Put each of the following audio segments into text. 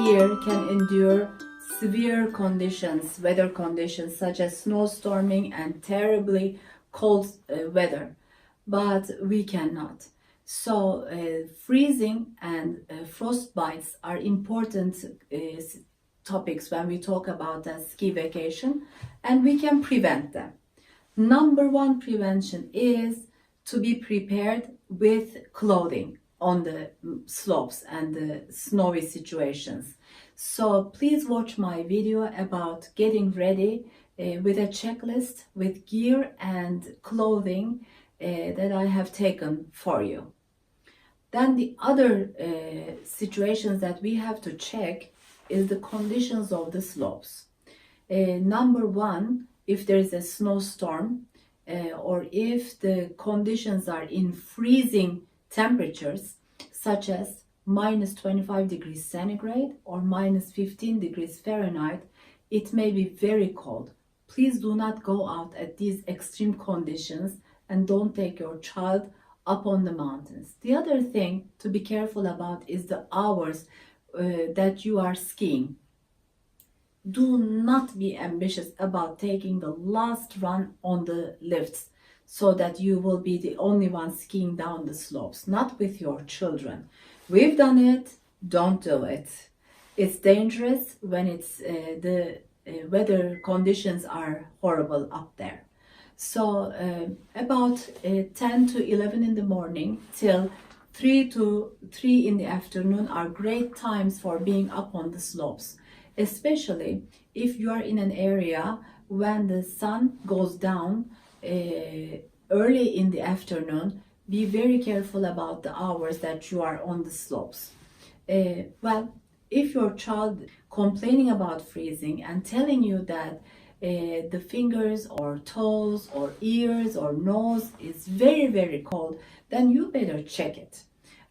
year can endure severe conditions, weather conditions such as snowstorming and terribly cold weather, but we cannot. So freezing and frostbites are important topics when we talk about a ski vacation, and we can prevent them. Number one prevention is to be prepared with clothing on the slopes and the snowy situations. So please watch my video about getting ready with a checklist with gear and clothing that I have taken for you. Then the other situations that we have to check is the conditions of the slopes. Number one, if there is a snowstorm or if the conditions are in freezing temperatures such as minus 25 degrees centigrade or minus 15 degrees Fahrenheit, it may be very cold. Please do not go out at these extreme conditions and don't take your child up on the mountains. The other thing to be careful about is the hours that you are skiing. Do not be ambitious about taking the last run on the lifts so that you will be the only one skiing down the slopes. Not with your children. We've done it. Don't do it. It's dangerous when the weather conditions are horrible up there. So about 10 to 11 in the morning till 3 to 3 in the afternoon are great times for being up on the slopes, especially if you are in an area when the sun goes down early in the afternoon. Be very careful about the hours that you are on the slopes. Well, if your child complaining about freezing and telling you that the fingers or toes or ears or nose is very, very cold, then you better check it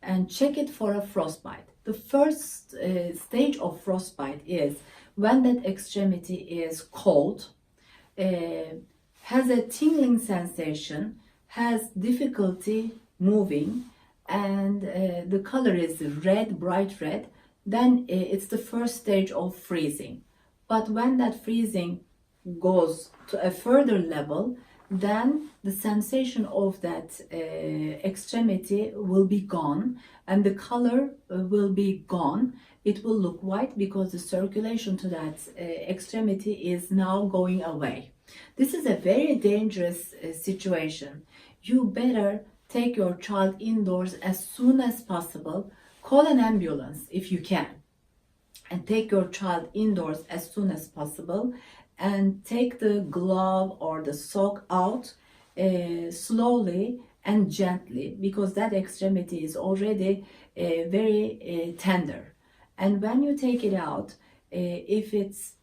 and check it for a frostbite. The first stage of frostbite is when that extremity is cold, has a tingling sensation, has difficulty moving, and the color is red, bright red, then it's the first stage of freezing. But when that freezing goes to a further level, then the sensation of that extremity will be gone and the color will be gone. It will look white because the circulation to that extremity is now going away. This is a very dangerous situation. You better take your child indoors as soon as possible. Call an ambulance if you can, and take your child indoors as soon as possible, and take the glove or the sock out slowly and gently, because that extremity is already very tender. And when you take it out, if it's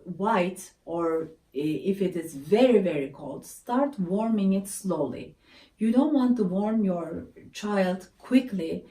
white or if it is very, very cold, start warming it slowly. You don't want to warm your child quickly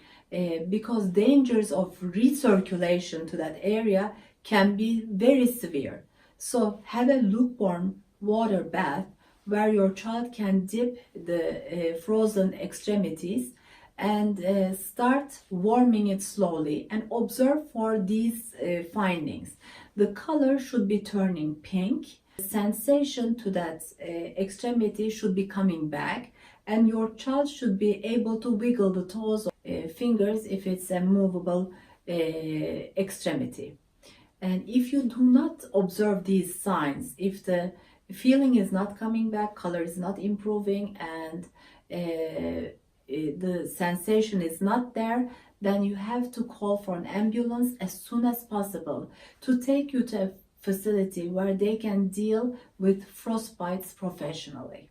because dangers of recirculation to that area can be very severe. So have a lukewarm water bath where your child can dip the frozen extremities and start warming it slowly, and observe for these findings. The color should be turning pink. The sensation to that extremity should be coming back, and your child should be able to wiggle the toes or fingers if it's a movable extremity. And if you do not observe these signs, if the feeling is not coming back, color is not improving, and the sensation is not there, then you have to call for an ambulance as soon as possible to take you to a facility where they can deal with frostbites professionally.